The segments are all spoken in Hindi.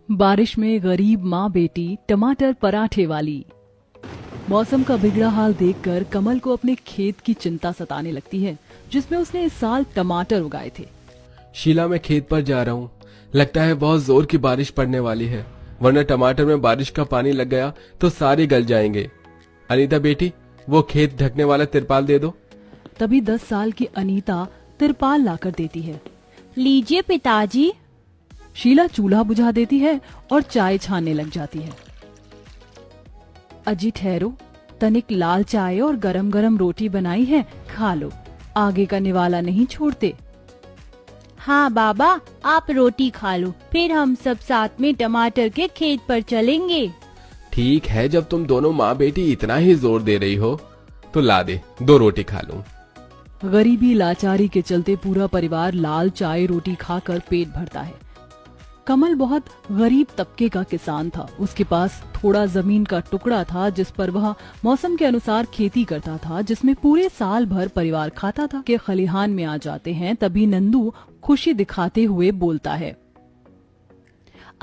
बारिश में गरीब माँ बेटी टमाटर पराठे वाली। मौसम का बिगड़ा हाल देखकर कमल को अपने खेत की चिंता सताने लगती है, जिसमें उसने इस साल टमाटर उगाए थे। शीला, मैं खेत पर जा रहा हूँ। लगता है बहुत जोर की बारिश पड़ने वाली है, वरना टमाटर में बारिश का पानी लग गया तो सारे गल जाएंगे। अनीता बेटी, वो खेत ढकने वाला तिरपाल दे दो। तभी 10 साल की अनीता तिरपाल लाकर देती है। लीजिए पिताजी। शीला चूल्हा बुझा देती है और चाय छानने लग जाती है। अजी ठहरो, तनिक लाल चाय और गरम गरम रोटी बनाई है, खा लो, आगे का निवाला नहीं छोड़ते। हाँ बाबा, आप रोटी खा लो, फिर हम सब साथ में टमाटर के खेत पर चलेंगे। ठीक है, जब तुम दोनों माँ बेटी इतना ही जोर दे रही हो तो ला दे, 2 रोटी खा लूं। गरीबी लाचारी के चलते पूरा परिवार लाल चाय रोटी खाकर पेट भरता है। कमल बहुत गरीब तबके का किसान था। उसके पास थोड़ा जमीन का टुकड़ा था जिस पर वह मौसम के अनुसार खेती करता था, जिसमें पूरे साल भर परिवार खाता था। के खलिहान में आ जाते हैं, तभी नंदू खुशी दिखाते हुए बोलता है,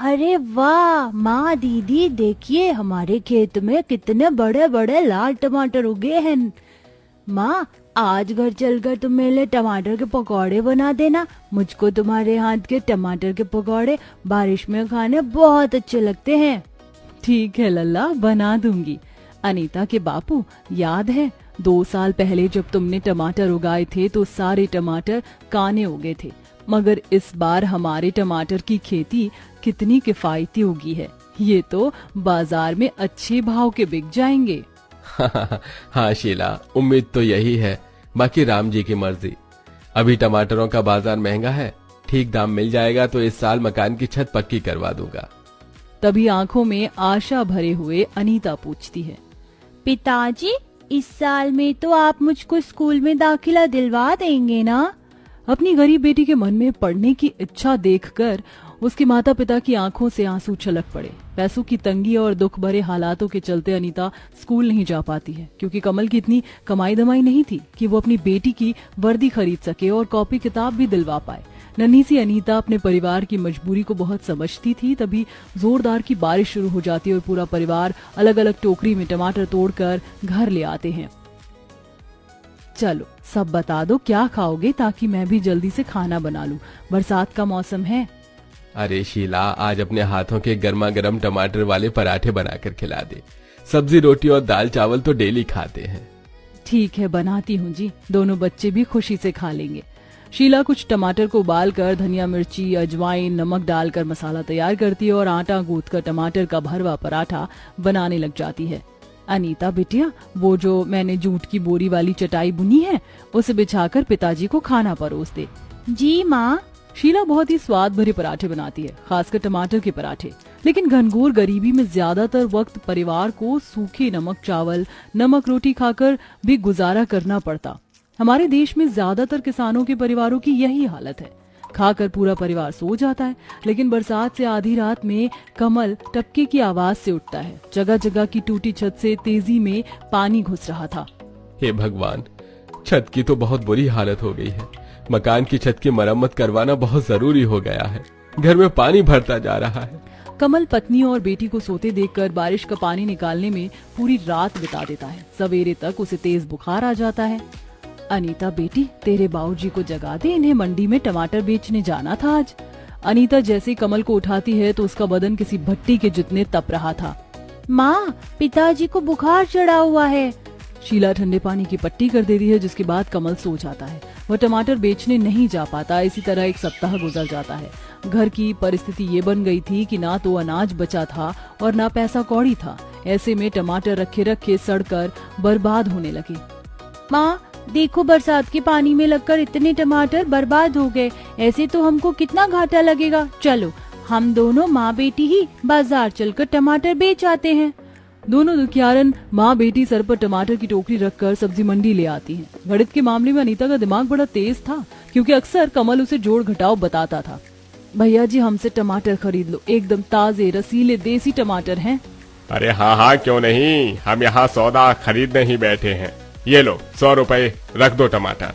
अरे वाह माँ दीदी, देखिए हमारे खेत में कितने बड़े बड़े लाल टमाटर उगे हैं। माँ, आज घर चलकर तुम मेरे लिए टमाटर के पकौड़े बना देना। मुझको तुम्हारे हाथ के टमाटर के पकौड़े बारिश में खाने बहुत अच्छे लगते हैं। ठीक है लल्ला, बना दूंगी। अनीता के बापू, याद है 2 साल पहले जब तुमने टमाटर उगाए थे तो सारे टमाटर काने उगे थे, मगर इस बार हमारे टमाटर की खेती कितनी किफायती उगी है। ये तो बाजार में अच्छे भाव के बिक जाएंगे। हाँ शीला, उम्मीद तो यही है, बाकी राम जी की मर्जी। अभी टमाटरों का बाजार महंगा है, ठीक दाम मिल जाएगा तो इस साल मकान की छत पक्की करवा दूंगा। तभी आंखों में आशा भरे हुए अनीता पूछती है, पिताजी, इस साल में तो आप मुझको स्कूल में दाखिला दिलवा देंगे ना? अपनी गरीब बेटी के मन में पढ़ने की इच्छा देखकर उसके माता पिता की आंखों से आंसू छलक पड़े। पैसों की तंगी और दुख भरे हालातों के चलते अनीता स्कूल नहीं जा पाती है, क्योंकि कमल की इतनी कमाई दमाई नहीं थी कि वो अपनी बेटी की वर्दी खरीद सके और कॉपी किताब भी दिलवा पाए। नन्ही सी अनीता अपने परिवार की मजबूरी को बहुत समझती थी। तभी जोरदार की बारिश शुरू हो जाती है और पूरा परिवार अलग अलग टोकरी में टमाटर तोड़कर घर ले आते हैं। चलो सब बता दो क्या खाओगे, ताकि मैं भी जल्दी से खाना बना लूं, बरसात का मौसम है। अरे शीला, आज अपने हाथों के गर्मा गर्म टमाटर वाले पराठे बनाकर खिला दे। सब्जी रोटी और दाल चावल तो डेली खाते हैं। ठीक है, बनाती हूँ जी, दोनों बच्चे भी खुशी से खा लेंगे। शीला कुछ टमाटर को उबालकर धनिया मिर्ची अजवाइन नमक डालकर मसाला तैयार करती है और आटा गूंथकर टमाटर का भरवा पराठा बनाने लग जाती है। अनीता बिटिया, वो जो मैंने जूट की बोरी वाली चटाई बुनी है उसे बिछाकर पिताजी को खाना परोस दे। जी माँ। शीला बहुत ही स्वाद भरे पराठे बनाती है, खासकर टमाटर के पराठे। लेकिन घनघोर गरीबी में ज्यादातर वक्त परिवार को सूखे नमक चावल नमक रोटी खाकर भी गुजारा करना पड़ता। हमारे देश में ज्यादातर किसानों के परिवारों की यही हालत है। खाकर पूरा परिवार सो जाता है, लेकिन बरसात से आधी रात में कमल टपके की आवाज से उठता है। जगह जगह की टूटी छत से तेजी में पानी घुस रहा था। हे भगवान, छत की तो बहुत बुरी हालत हो गई है। मकान की छत की मरम्मत करवाना बहुत जरूरी हो गया है। घर में पानी भरता जा रहा है। कमल पत्नी और बेटी को सोते देखकर बारिश का पानी निकालने में पूरी रात बिता देता है। सवेरे तक उसे तेज बुखार आ जाता है। अनीता बेटी, तेरे बाबूजी को जगा दे, इन्हें मंडी में टमाटर बेचने जाना था आज। अनीता जैसे ही कमल को उठाती है तो उसका बदन किसी भट्टी के जितने तप रहा था। माँ, पिताजी को बुखार चढ़ा हुआ है। शीला ठंडे पानी की पट्टी कर देती है, जिसके बाद कमल सो जाता है। वह टमाटर बेचने नहीं जा पाता। इसी तरह 1 सप्ताह गुजर जाता है। घर की परिस्थिति ये बन गई थी कि ना तो अनाज बचा था और ना पैसा कौड़ी था। ऐसे में टमाटर रखे रखे सड़कर बर्बाद होने लगे। माँ देखो, बरसात के पानी में लगकर इतने टमाटर बर्बाद हो गए। ऐसे तो हमको कितना घाटा लगेगा। चलो हम दोनों माँ बेटी ही बाजार चलकर टमाटर बेच आते हैं। दोनों दुखियारन माँ बेटी सर पर टमाटर की टोकरी रखकर सब्जी मंडी ले आती हैं। गणित के मामले में अनीता का दिमाग बड़ा तेज था, क्योंकि अक्सर कमल उसे जोड़ घटाव बताता था। भैया जी, हमसे टमाटर खरीद लो, एकदम ताजे रसीले देसी टमाटर हैं। अरे हाँ हाँ, क्यों नहीं, हम यहाँ सौदा खरीदने ही बैठे हैं। ये लो 100 रुपए, रख दो टमाटर।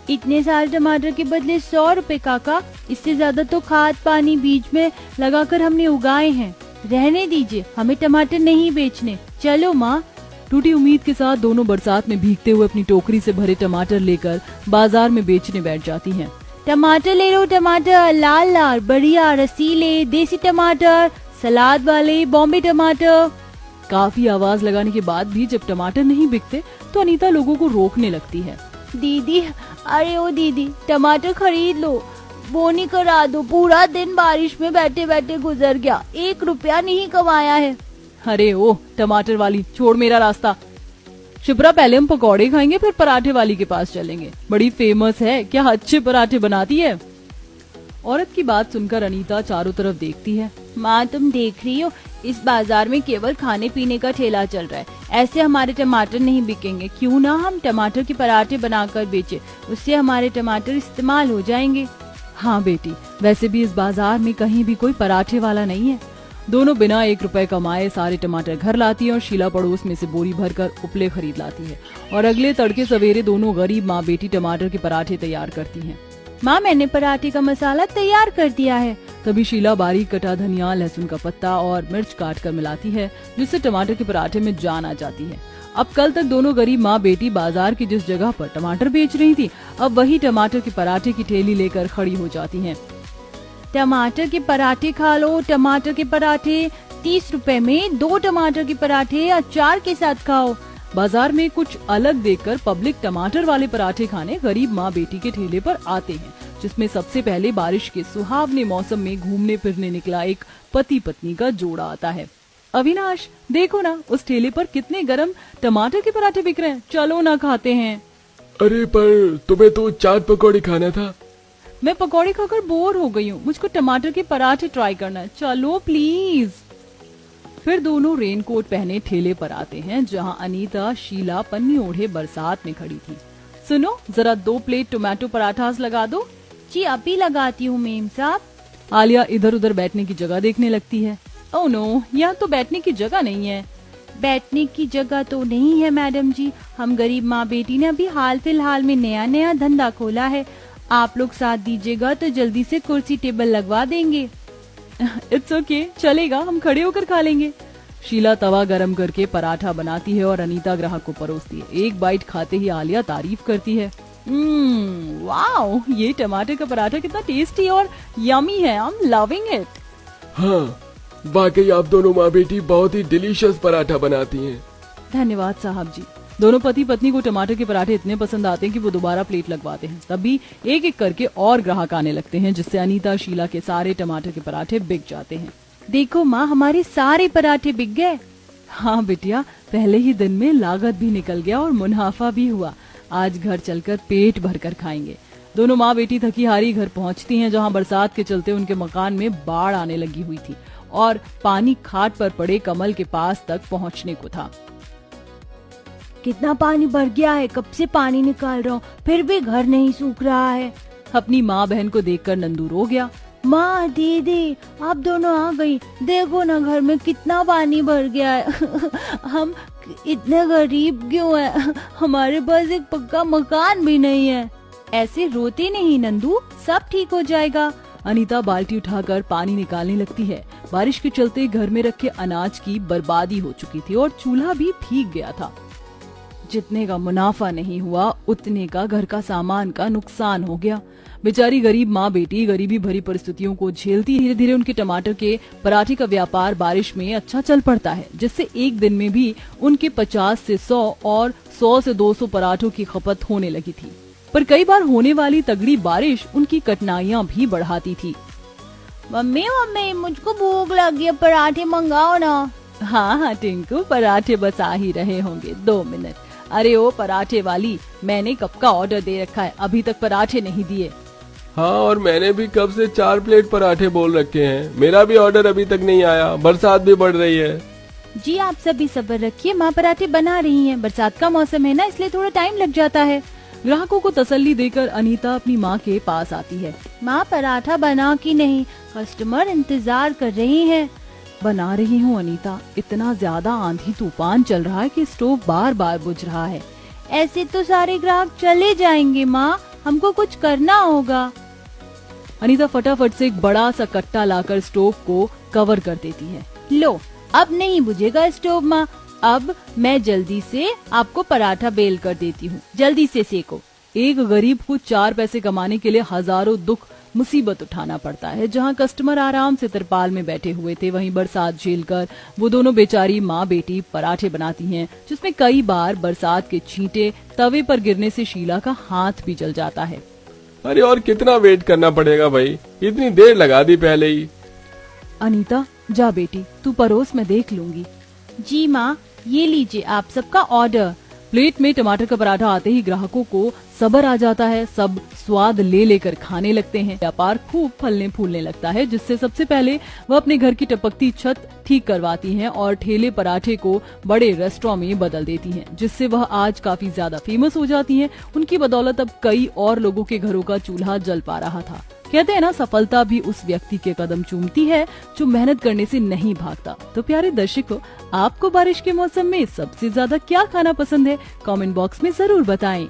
इतने सारे टमाटर के बदले 100 रुपए काका, इससे ज्यादा तो खाद पानी बीज में लगाकर हमने उगाए हैं। रहने दीजिए, हमें टमाटर नहीं बेचने, चलो माँ। टूटी उम्मीद के साथ दोनों बरसात में भीगते हुए अपनी टोकरी से भरे टमाटर लेकर बाजार में बेचने बैठ जाती हैं। टमाटर ले लो, टमाटर लाल लाल बढ़िया रसीले, देसी टमाटर, सलाद वाले, बॉम्बे टमाटर। काफी आवाज लगाने के बाद भी जब टमाटर नहीं बिकते तो अनीता लोगों को रोकने लगती है। दीदी, अरे ओ दीदी, टमाटर खरीद लो, बोनी करा दो। पूरा दिन बारिश में बैठे बैठे गुजर गया, 1 रुपया नहीं कमाया है। अरे ओ टमाटर वाली, छोड़ मेरा रास्ता। शिप्रा, पहले हम पकौड़े खाएंगे फिर पराठे वाली के पास चलेंगे, बड़ी फेमस है, क्या अच्छे पराठे बनाती है। औरत की बात सुनकर अनीता चारों तरफ देखती है। माँ, तुम देख रही हो, इस बाजार में केवल खाने पीने का ठेला चल रहा है, ऐसे हमारे टमाटर नहीं बिकेंगे। क्यों ना हम टमाटर के पराठे बनाकर बेचे, उससे हमारे टमाटर इस्तेमाल हो जाएंगे। हाँ बेटी, वैसे भी इस बाजार में कहीं भी कोई पराठे वाला नहीं है। दोनों बिना 1 रुपए कमाए सारे टमाटर घर लाती है और शीला पड़ोस में से बोरी भरकर उपले खरीद लाती है और अगले तड़के सवेरे दोनों गरीब माँ बेटी टमाटर के पराठे तैयार करती हैं। माँ, मैंने पराठे का मसाला तैयार कर दिया है। तभी शीला बारीक कटा धनिया, लहसुन का पत्ता और मिर्च काट कर मिलाती है, जिससे टमाटर के पराठे में जान आ जाती है। अब कल तक दोनों गरीब माँ बेटी बाजार की जिस जगह पर टमाटर बेच रही थी, अब वही टमाटर के पराठे की ठेली लेकर खड़ी हो जाती हैं। टमाटर के पराठे खा लो, टमाटर के पराठे 30 रुपए में, 2 टमाटर के पराठे अचार के साथ खाओ। बाजार में कुछ अलग देखकर पब्लिक टमाटर वाले पराठे खाने गरीब माँ बेटी के ठेले पर आते हैं, जिसमें सबसे पहले बारिश के सुहावने मौसम में घूमने फिरने निकला एक पति पत्नी का जोड़ा आता है। अविनाश, देखो ना उस ठेले पर कितने गरम टमाटर के पराठे बिक रहे हैं, चलो ना खाते हैं। अरे पर तुम्हें तो चाट पकौड़ी खाना था। मैं पकौड़े खाकर बोर हो गई हूँ, मुझको टमाटर के पराठे ट्राई करना है, चलो प्लीज। फिर दोनों रेनकोट पहने ठेले पर आते हैं, जहाँ अनीता शीला पन्नी ओढ़े बरसात में खड़ी थी। सुनो, जरा 2 प्लेट टोमेटो पराठास लगा दो। जी अभी लगाती हूँ मेम साहब। आलिया इधर उधर बैठने की जगह देखने लगती है। ओह नो, यहाँ तो बैठने की जगह नहीं है। बैठने की जगह तो नहीं है मैडम जी, हम गरीब माँ बेटी ने अभी हाल फिलहाल में नया नया धंधा खोला है, आप लोग साथ दीजिएगा तो जल्दी से कुर्सी टेबल लगवा देंगे। इट्स ओके, चलेगा, हम खड़े होकर खा लेंगे। शीला तवा गरम करके पराठा बनाती है और अनीता ग्राहक को परोसती है। एक बाइट खाते ही आलिया तारीफ करती है। वाओ, ये टमाटर का पराठा कितना टेस्टी और यमी है, आई एम लविंग इट। हाँ, वाकई आप दोनों माँ बेटी बहुत ही डिलीशियस पराठा बनाती हैं। धन्यवाद साहब जी। दोनों पति पत्नी को टमाटर के पराठे इतने पसंद आते हैं कि वो दोबारा प्लेट लगवाते हैं। तभी एक एक करके और ग्राहक आने लगते हैं, जिससे अनीता शीला के सारे टमाटर के पराठे बिक जाते हैं। देखो माँ, हमारे सारे पराठे बिक गए। हाँ बिटिया, पहले ही दिन में लागत भी निकल गया और मुनाफा भी हुआ। आज घर चलकर पेट भरकर खाएंगे। दोनों माँ बेटी थकी हारी घर पहुँचती हैं, जहाँ बरसात के चलते उनके मकान में बाढ़ आने लगी हुई थी और पानी खाट पर पड़े कमल के पास तक पहुँचने को था। कितना पानी भर गया है, कब से पानी निकाल रहा हूँ, फिर भी घर नहीं सूख रहा है। अपनी माँ बहन को देखकर नंदू रो गया। माँ दीदी, आप दोनों आ गई, देखो ना घर में कितना पानी भर गया है। हम इतने गरीब क्यों हैं? हमारे पास एक पक्का मकान भी नहीं है। ऐसे रोते नहीं नंदू, सब ठीक हो जाएगा। अनीता बाल्टी उठाकर पानी निकालने लगती है। बारिश के चलते घर में रखे अनाज की बर्बादी हो चुकी थी और चूल्हा भी भीग गया था। जितने का मुनाफा नहीं हुआ, उतने का घर का सामान का नुकसान हो गया। बेचारी गरीब माँ बेटी गरीबी भरी परिस्थितियों को झेलती धीरे धीरे उनके टमाटर के पराठे का व्यापार बारिश में अच्छा चल पड़ता है, जिससे एक दिन में भी उनके 50 से 100 और 100 से 200 पराठों की खपत होने लगी थी। पर कई बार होने वाली तगड़ी बारिश उनकी कठिनाइयाँ भी बढ़ाती थी। मम्मी मम्मी, मुझको भूख लगी है, पराठे मंगाओ ना। हाँ हाँ टिंकू, पराठे बस आ ही रहे होंगे, 2 मिनट। अरे ओ पराठे वाली, मैंने कब का ऑर्डर दे रखा है, अभी तक पराठे नहीं दिए। हाँ, और मैंने भी कब से 4 प्लेट पराठे बोल रखे हैं, मेरा भी ऑर्डर अभी तक नहीं आया, बरसात भी बढ़ रही है। जी आप सभी सब्र रखिए, माँ पराठे बना रही हैं, बरसात का मौसम है ना, इसलिए थोड़ा टाइम लग जाता है। ग्राहकों को तसल्ली देकर अनीता अपनी माँ के पास आती है। माँ पराठा बना कि नहीं, कस्टमर इंतजार कर रहे हैं। बना रही हूँ अनीता, इतना ज्यादा आंधी तूफान चल रहा है कि स्टोव बार बार बुझ रहा है। ऐसे तो सारे ग्राहक चले जाएंगे माँ, हमको कुछ करना होगा। अनीता फटाफट से एक बड़ा सा कट्टा लाकर स्टोव को कवर कर देती है। लो, अब नहीं बुझेगा स्टोव माँ, अब मैं जल्दी से आपको पराठा बेल कर देती हूँ, जल्दी से सेको। एक गरीब को 4 पैसे कमाने के लिए हजारों दुख मुसीबत उठाना पड़ता है। जहां कस्टमर आराम से तिरपाल में बैठे हुए थे, वहीं बरसात झेलकर वो दोनों बेचारी माँ बेटी पराठे बनाती हैं, जिसमें कई बार बरसात के छींटे तवे पर गिरने से शीला का हाथ भी जल जाता है। अरे और कितना वेट करना पड़ेगा भाई, इतनी देर लगा दी पहले ही। अनीता जा बेटी, तू परोस, मैं देख लूंगी। जी माँ, ये लीजिए आप सबका ऑर्डर। प्लेट में टमाटर का पराठा आते ही ग्राहकों को सब्र आ जाता है। सब स्वाद ले लेकर खाने लगते हैं। व्यापार खूब फलने फूलने लगता है, जिससे सबसे पहले वह अपने घर की टपकती छत ठीक करवाती हैं और ठेले पराठे को बड़े रेस्टोरेंट में बदल देती हैं, जिससे वह आज काफी ज्यादा फेमस हो जाती हैं। उनकी बदौलत अब कई और लोगों के घरों का चूल्हा जल पा रहा था। कहते हैं ना, सफलता भी उस व्यक्ति के कदम चूमती है जो मेहनत करने से नहीं भागता। तो प्यारे दर्शकों, आपको बारिश के मौसम में सबसे ज्यादा क्या खाना पसंद है? कमेंट बॉक्स में जरूर बताएं।